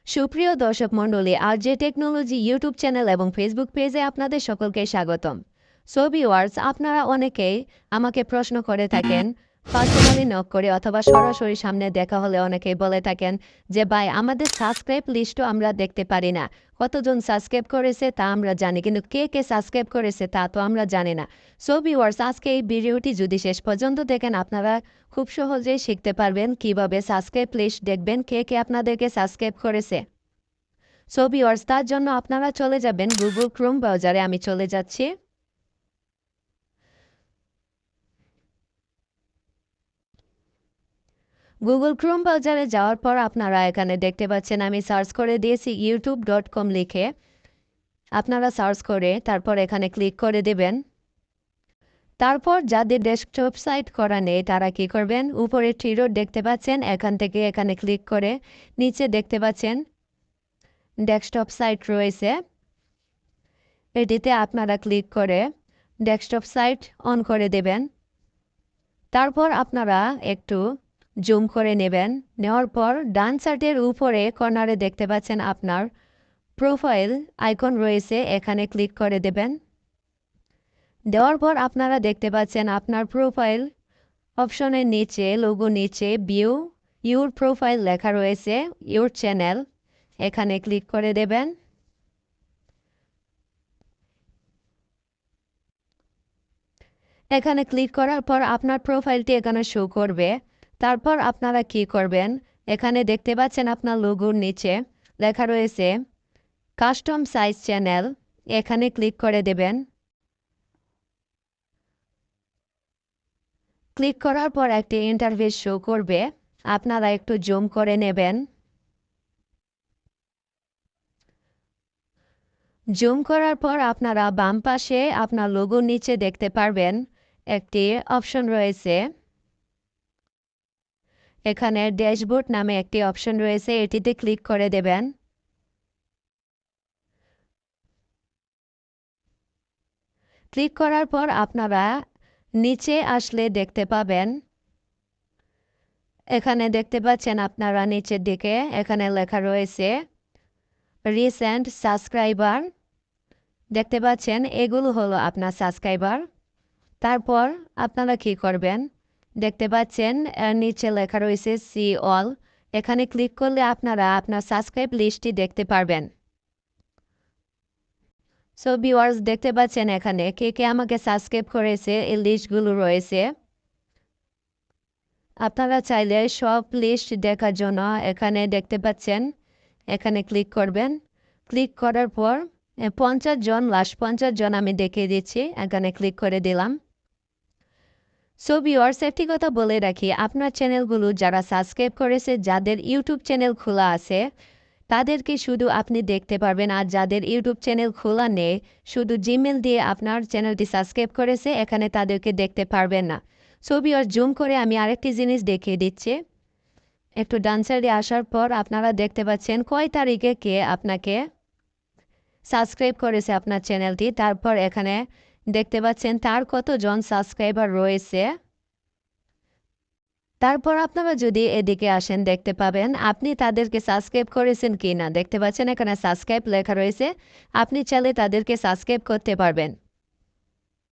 সুপ্রিয় দর্শক মণ্ডলী, আরজে টেকনোলজি ইউটিউব চ্যানেল এবং ফেসবুক পেজে আপনাদের সকলকে স্বাগতম। সো ভিউয়ার্স, আপনারা অনেকেই আমাকে প্রশ্ন করে থাকেন, পার্সোনালি নক করে অথবা সরাসরি সামনে দেখা হলে অনেকেই বলে থাকেন যে ভাই, আমাদের সাবস্ক্রাইব লিস্টও আমরা দেখতে পারি না। কতজন সাবস্ক্রাইব করেছে তা আমরা জানি, কিন্তু কে কে সাবস্ক্রাইব করেছে তা তো আমরা জানি না। সো ভিউয়ার্স, আজকে এই ভিডিওটি যদি শেষ পর্যন্ত দেখেন, আপনারা খুব সহজেই শিখতে পারবেন কিভাবে সাবস্ক্রাইব লিস্ট দেখবেন, কে কে আপনাদেরকে সাবস্ক্রাইব করেছে। সো ভিউয়ার্স, তার জন্য আপনারা চলে যাবেন গুগল ক্রোম ব্রাউজারে। আমি চলে যাচ্ছি। গুগল ক্রোম ব্রাউজারে যাওয়ার পর আপনারা এখানে দেখতে পাচ্ছেন আমি সার্চ করে দিয়েছি youtube.com লিখে। আপনারা সার্চ করে তারপর এখানে ক্লিক করে দেবেন। তারপর যাদের ডেস্কটপ সাইট করা নেই তারা কি করবেন, উপরে থ্রি ডট দেখতে পাচ্ছেন, এখান থেকে এখানে ক্লিক করে নিচে দেখতে পাচ্ছেন ডেস্কটপ সাইট রয়েছে, এটিতে আপনারা ক্লিক করে ডেস্কটপ সাইট অন করে দেবেন। তারপর আপনারা একটু জুম করে নেবেন। নেওয়ার পর ডান সাইডের উপরে কর্নারে দেখতে পাচ্ছেন আপনার প্রোফাইল আইকন রয়েছে, এখানে ক্লিক করে দেবেন। দেওয়ার পর আপনারা দেখতে পাচ্ছেন আপনার প্রোফাইল অপশনের নিচে, লোগো নিচে ভিউ ইউর প্রোফাইল লেখা রয়েছে, ইউর চ্যানেল, এখানে ক্লিক করে দেবেন। এখানে ক্লিক করার পর আপনার প্রোফাইলটি এখানে শো করবে। তারপর আপনারা কি করবেন, এখানে দেখতে পাচ্ছেন আপনার লোগোর নিচে লেখা রয়েছে কাস্টম সাইজ চ্যানেল, এখানে ক্লিক করে দেবেন। ক্লিক করার পর একটি ইন্টারফেস শো করবে, আপনারা একটু জুম করে নেবেন। জুম করার পর আপনারা বাম পাশে আপনার লোগোর নিচে দেখতে পারবেন একটি অপশন রয়েছে, এখানে ড্যাশবোর্ড নামে একটি অপশন রয়েছে, এটিতে ক্লিক করে দেবেন। ক্লিক করার পর আপনারা নিচে আসলে দেখতে পাবেন, এখানে দেখতে পাচ্ছেন আপনারা নিচের দিকে এখানে লেখা রয়েছে রিসেন্ট সাবস্ক্রাইবার, দেখতে পাচ্ছেন এগুলো হলো আপনার সাবস্ক্রাইবার। তারপর আপনারা কি করবেন, দেখতে পাচ্ছেন নিচে লেখা রয়েছে সি অল, এখানে ক্লিক করলে আপনারা আপনার সাবস্ক্রাইব লিস্টটি দেখতে পারবেন। সো ভিউয়ার্স, দেখতে পাচ্ছেন এখানে কে কে আমাকে সাবস্ক্রাইব করেছে এই লিস্টগুলো রয়েছে। আপনারা চাইলে সব লিস্ট দেখার জন্য এখানে দেখতে পাচ্ছেন, এখানে ক্লিক করবেন। ক্লিক করার পর 50 জন, লাস্ট 50 জন আমি দেখিয়ে দিচ্ছি, এখানে ক্লিক করে দিলাম। সো ভিউয়ার্স, একটি কথা বলে রাখি, আপনার চ্যানেলগুলো যারা সাবস্ক্রাইব করেছে, যাদের ইউটিউব চ্যানেল খোলা আছে তাদেরকে শুধু আপনি দেখতে পারবেন, আর যাদের ইউটিউব চ্যানেল খোলা নেই, শুধু জিমেল দিয়ে আপনার চ্যানেলটি সাবস্ক্রাইব করেছে, এখানে তাদেরকে দেখতে পারবেন না। সো ভিউয়ার্স, জুম করে আমি আরেকটি জিনিস দেখিয়ে দিচ্ছি। একটু ডান সাইডে আসার পর আপনারা দেখতে পাচ্ছেন কয় তারিখে কে আপনাকে সাবস্ক্রাইব করেছে আপনার চ্যানেলটি, তারপর এখানে দেখতে পাচ্ছেন তার কতজন সাবস্ক্রাইবার রয়েছে। তারপর আপনারা যদি এদিকে আসেন দেখতে পাবেন আপনি তাদেরকে সাবস্ক্রাইব করেছেন কি না, দেখতে পাচ্ছেন এখানে সাবস্ক্রাইব লেখা রয়েছে, আপনি চাইলে তাদেরকে সাবস্ক্রাইব করতে পারবেন।